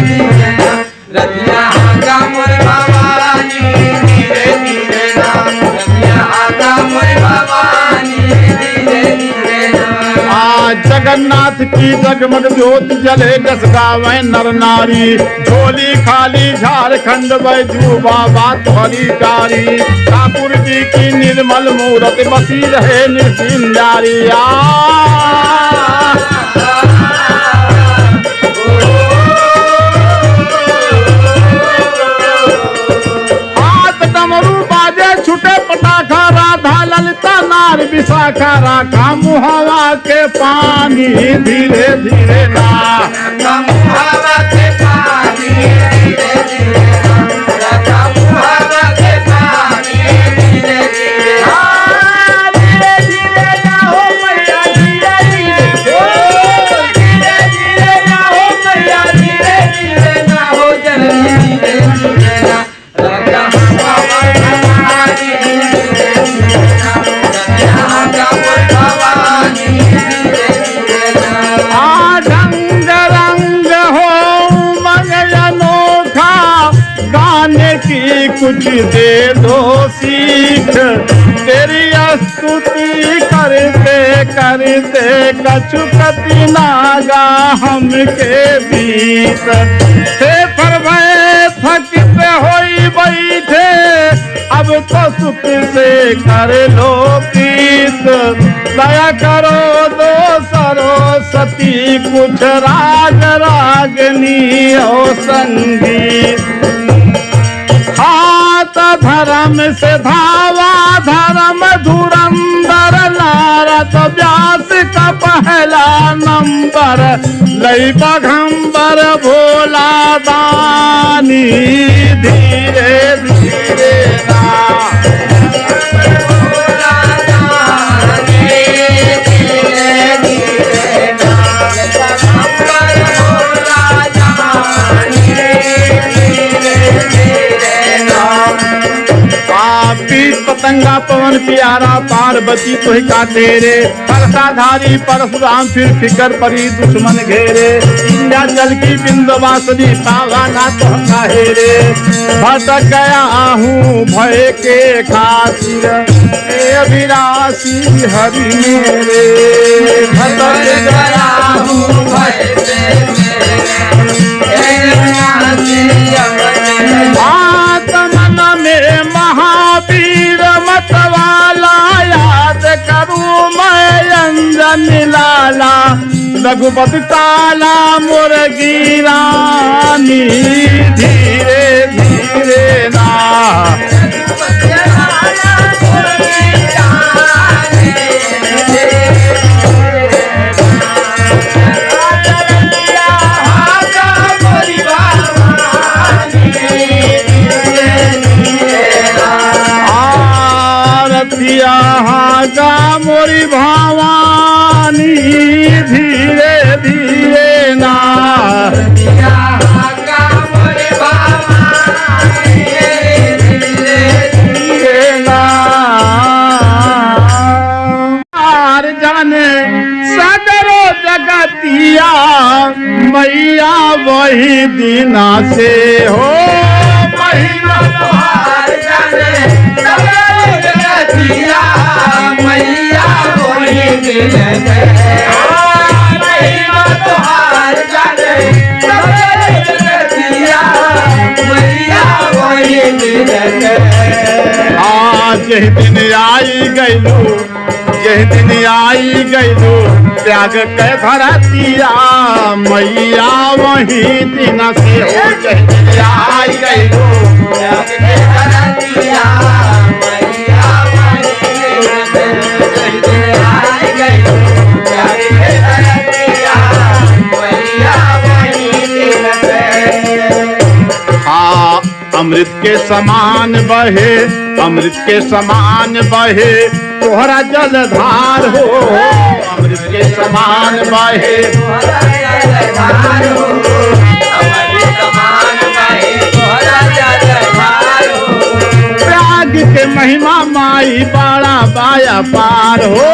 धीरे ना रतिया आगा मोरे भवानी धीरे धीरे ना रतिया आगा मोरे भवानी धीरे धीरे ना। जगन्नाथ की जगमग ज्योति जले जस गावे नर नारी झोली खाली झारखंड बैजू बाबा तोहरी कारी ठाकुर जी की निर्मल मूरत बसी रहे निर्दिन जारी हाथ डमरू बाजे छुटे पटाखा राधा ललिता नार विशाखा राखा मुहावा के पानी धीरे धीरे ना मुहावा के पानी धीरे धीरे ना राधा मुहावा के पानी धीरे धीरे ना धीरे धीरे ना हो मैया धीरे धीरे धीरे धीरे ना हो मैया धीरे धीरे ना हो जननी धीरे धीरे ना राधा मुहावा के पानी धीरे धीरे ना राधा भवानी धीरे धीरे ना। ढंग रंग हो मगर अनोखा गाने की कुछ दे दो सीख तेरी स्तुति करते करते कछुकति नागा हमके बीत थे पर थकित होई बैठे अब तो सुख से कर लो प्रीत दया करो दो सरस्वती कुछ राग रागनी हो संगीत हाथ धर्म से धावा धर्म धुरंधर नारद व्यास का पहला नंबर लई बघंबर भोला दानी धीरे धीरे ना पतंगा पवन प्यारा पार्वती तो ही काटे रे परसाधारी परशुराम फिर फिकर परी दुश्मन घेरे विंध्याचल की बिंदवासनी पावा ना तो काहे रे भटक गया हूँ भय के खातिर अभिलाषी हरि मेरे भटक गया हूँ भय से आत्मन में महावीर मतवाला याद करूं मैं अंजन लाला रघुपति ताला मुर्गी रानी धीरे धीरे ना गा मोरी भवानी धीरे धीरे ना धीरे ना जाने सगरो जगतिया मैया वही दीना से हो महिमा तुहार जाने सगरो जगतिया मैया वही दिन है महिमा तुहार जाने सगरो जगतिया मैया वही दिन है। आज दिन आई गईलू यह दिन आई गईलू त्याग के धरतिया मैया वही दिन से हो यह दिन आई गईलू त्याग के धरतिया मैया वही दिन से आई गई त्याग के धरतिया मैया वही दिन से। हाँ अमृत के समान बहे अमृत के समान बहे तोहरा जलधार हो अमृत के समान बहे तोहरा जलधार हो अमृत समान बहे तोहरा जलधार हो। त्याग के महिमा माई बड़ा बाया पार हो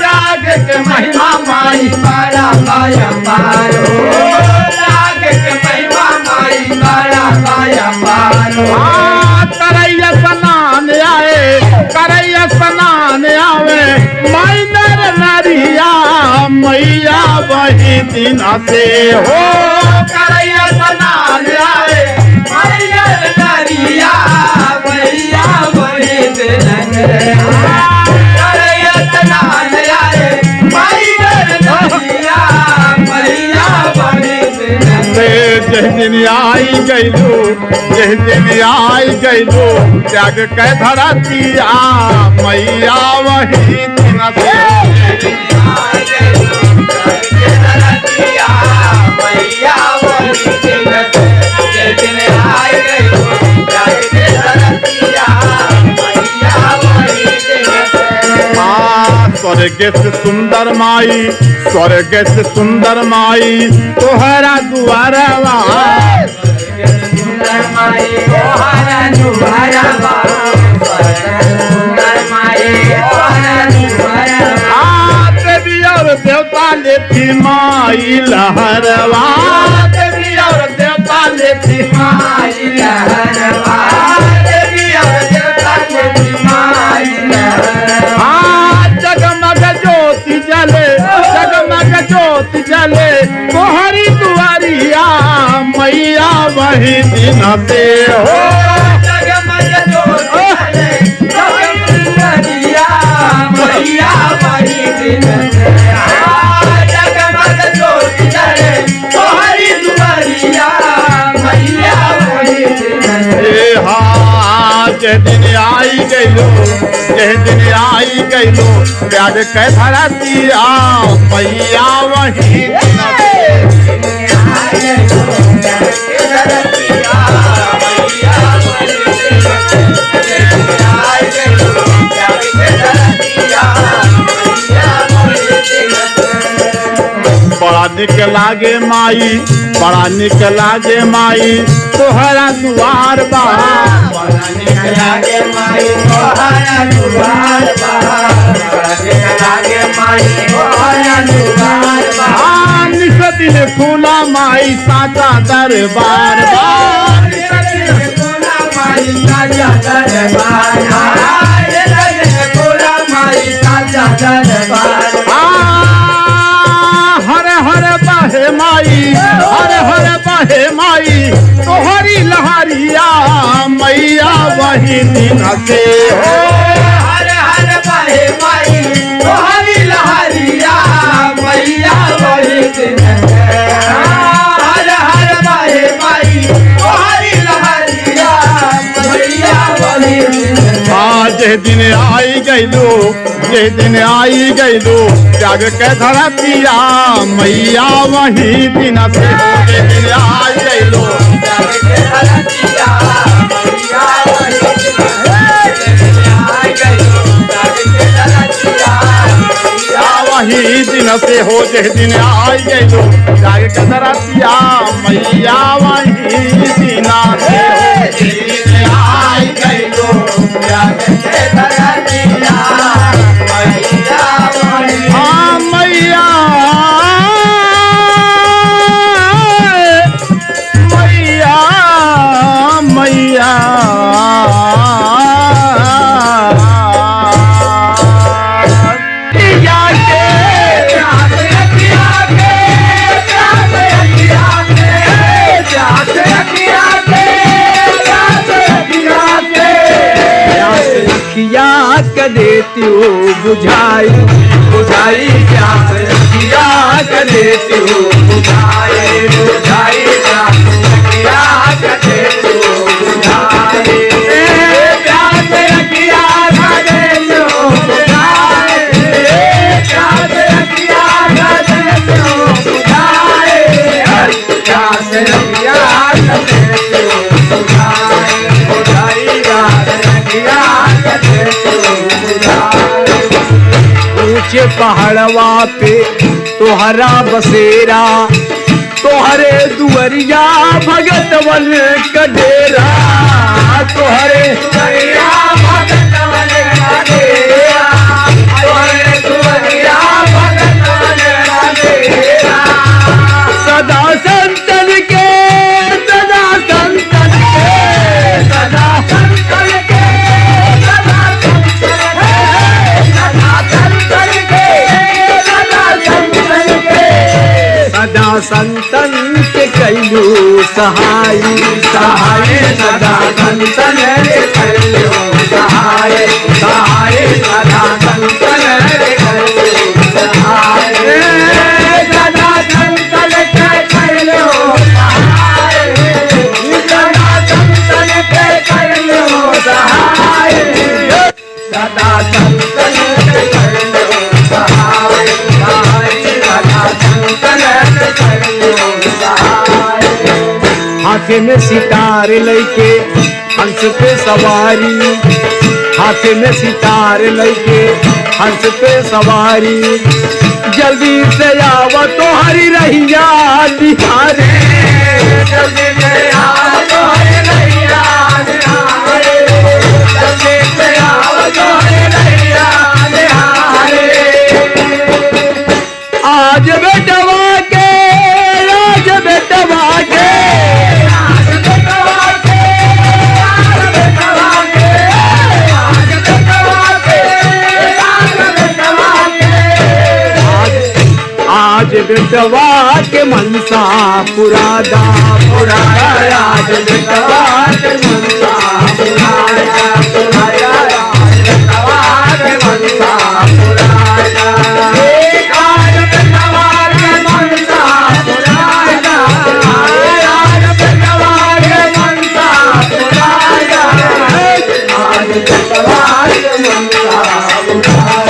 त्याग के महिमा माई बड़ा बाया पार हो त्याग के महिमा दिन से हो करैया स्नान आए मैया नरिया मैया वही दिन करैया स्नान आए मैया नरिया मैया वही दिन जह दिन आई गईलू जह दिन आई गईलू त्याग कै धरतिया मैया वही दिन से स्वर्ग से सुंदर माई स्वर्ग से सुंदर माई तोहरा दुआरवा देवी और देवता लेती माई लहरवा देवी और देवता लेती माई लहरवा देवी और देवता लेती माई लहरवा जगमग ज्योति जले जगमग ज्योति जले तोहरी दुआरिया मैया वही दिन से हो जगमग ज्योति जले तोहरी दुआरिया मैया वही दिन से जगमग ज्योति जले तोहरी दुआरिया मैया वही दिन से जह दिन आई गईलो जह दिन आई गईलो प्यार कै धरतिया मैया वही दिन बड़ा निक लागे माई बड़ा निक लागे माई तोहरा दुआर बा बड़ा निक लागे माई तोहरा दुआर बा बड़ा निक लागे माई तोहरा दुआर बा निस दिन खुला माई साचा दरबार बा निस दिन खुला माई साचा दरबार खुला माई साचा दरबार हर हर बहे माई हर हर बहे माई तोहरी लहरिया मैया वही दिन से हो हर हर बहे माई तोहरी लहरिया मैया वही दिन हर हर बहे माई तोहरी लहरिया मैया वही दिन जह दिन आई गईलो जह दिन आई गईलो त्याग के धरतिया मैया वही दिन से हो जह दिन आई गईलो वही दिन से हो जह दिन आई गईलो त्याग के धरतिया मैया वही दिन से हो जह दिन आई गईलो त्याग के धरतिया हाँ मैया मैया मैया कर देती हो बुझाई बुझाई क्या कर देती हो बुझाई बुझाई क्या कर देती हो बुझाई प्यास रखिया कर देती हो बुझाई प्यास रखिया कर देती हो बुझाई प्यास रखिया कर देती हो बुझाई बुझाई प्यास रखिया कर देती हो ऊंचे पहाड़वा पे तोहरा बसेरा तोहरे दुअरिया भगतवन कडेरा तोहरे दुअरिया भगतवन कडेरा तोहरे दुअरिया भगतवन कडेरा सदा संतन के सदा संतन के सदा संतन के सदा संतन के सदा संतन के सदा संतन के संतन के कैलू सहाय सहाय सदा संतन रे करो सहाय सहाय सदा संतन रे करो सहाय सदा संतन के करो सहाय सदा संतन के करो सहाय सदा संतन के करो सहाय सहाय सदा संतन के करो सहाय। हाथे में सितारे लेके हंस पे सवारी हाथे में सितारे लेके हंस पे सवारी जल्दी से आवा तो हरी रहिया निहारे जल्दी से आओ तो हरे रैया निहारे जल्दी से आओ तो हरे रैया निहारे आज बेटवा के आज बेटवा के आज बेटवा के आज बेटवा के आज बेटवा के आज बेटवा के आज बेटवा के मनसा पुरादा पुराया आज बेटवा के मनसा पुराया पुराया आज बेटवा के मनसा पुराया आज बेटवा के मनसा पुराया आज बेटवा के मनसा पुराया आज बेटवा के मनसा पुराया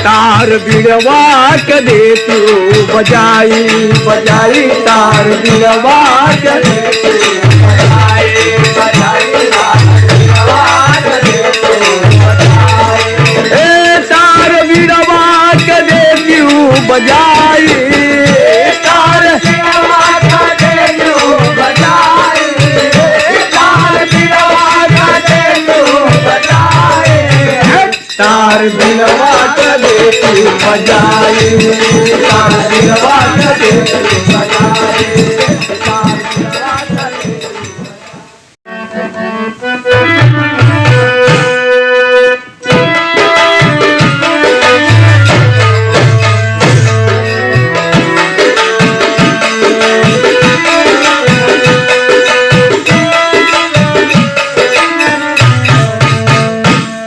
तार बिड़वा के दे तू बजाई बजाई तार बिड़वा के दे तू तार बिड़वा के दे तू बजाई तार तार बिड़वा के दे तू बजाई तार बिड़वा के दे तू बजाई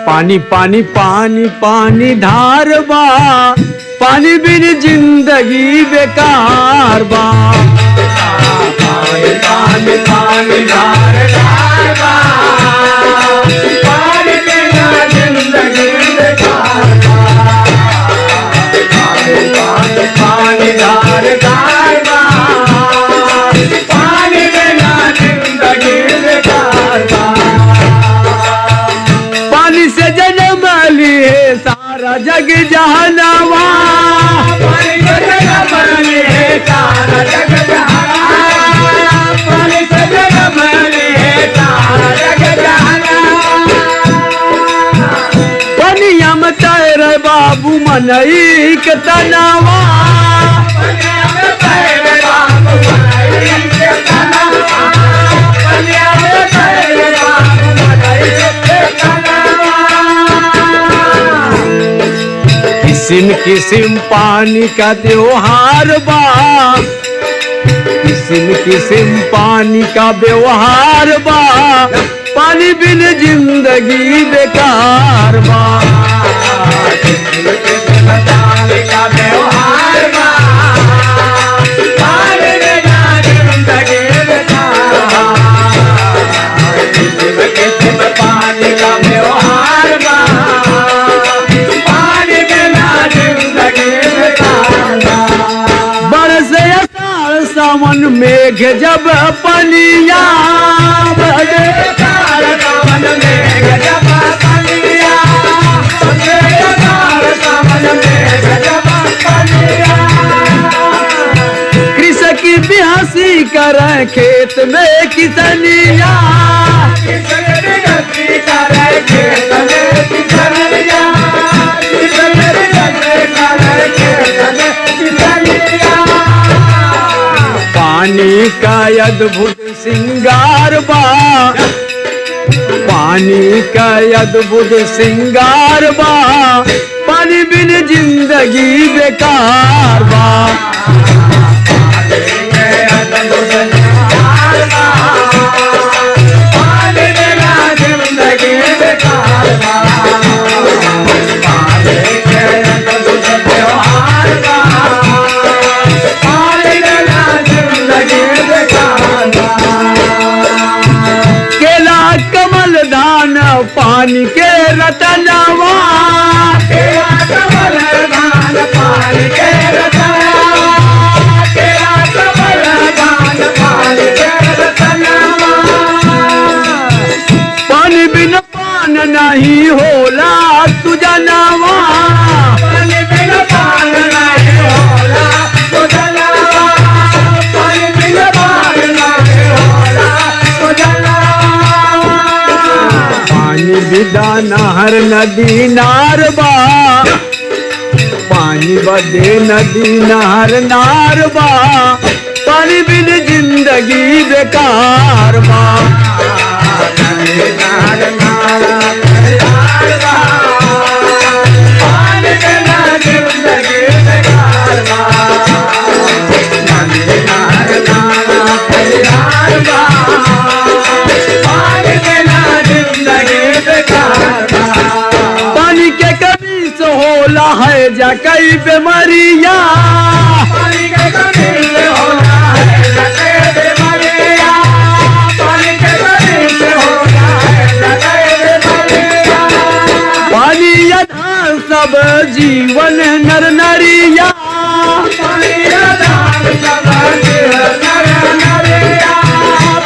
पानी पानी पानी पानी धारबा पानी बिन जिंदगी बेकार बा पानी पानी पानी धार धारबा पानी बिना जिंदगी बेकार बा पानी पानी पानी धार धारबा पानी बिना जिंदगी बेकार बा पानी से जन्म लिए सारा जग जहानावा पानी से जन्म लिए सारा जग जहाना पानी से जन्म लिए सारा जग जहाना पनिया में तैरे बाबू मनई के तनावा पनिया में तैरे बाबू मनई के तनावा पनिया में तैरे बाबू मनई के तनावा किसिम किसिम पानी का त्योहार बा किसिम किसिम पानी का व्यवहार बा पानी बिन जिंदगी बेकार बा पानी का व्यवहार बा पानी बिना जिंदगी बेकार पानी का व्यवहार बा पानी बिना जिंदगी बेकार बरसे अषाढ़ सावन मेघ जब पनिया बहे कार सावन में गजब पनिया कार सावन में गजब पनिया कृषक बिहासी कर खेत में किसनिया पानी का अद्भुत सिंगार बा पानी का अद्भुत श्रृंगार बा, पानी बिन जिंदगी बेकार बा। केला कमल दान पानी के रतनवा, केला कमल दान पानी के रतनवा, केला कमल दान पानी के रतनवा। पानी बिन पान नहीं होला सुजनवा, पानी बिन पान नहीं होला सुजनवा, पानी बिन पान नहीं होला सुजनवा। पानी बिना नहर नदी नार बा, पानी बदे नदी नहर नार बा, पानी बिन जिंदगी बेकार बा। पानी के कमी से होला है जा कई बीमारियां, पानी के कमी से होला है लगे बीमारियां, पानी के कमी से होला है लगे बीमारियां। पानी आधार सब जीवन नर नरिया, पानी आधार सब जीवन नर नरिया,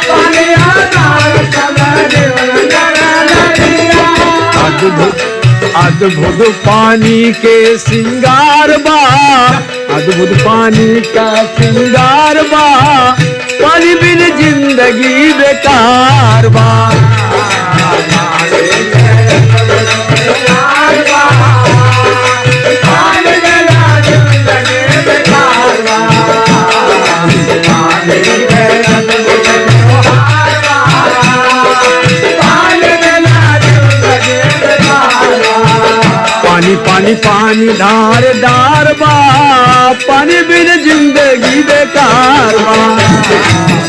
पानी आधार सब जीवन नर नरिया। अद्भुत पानी के श्रृंगार बा, अद्भुत पानी का श्रृंगार बा, पानी बिन जिंदगी बेकार बा। पानी पानी पानी धार धार बा, पानी बिन जिंदगी बेकार बा।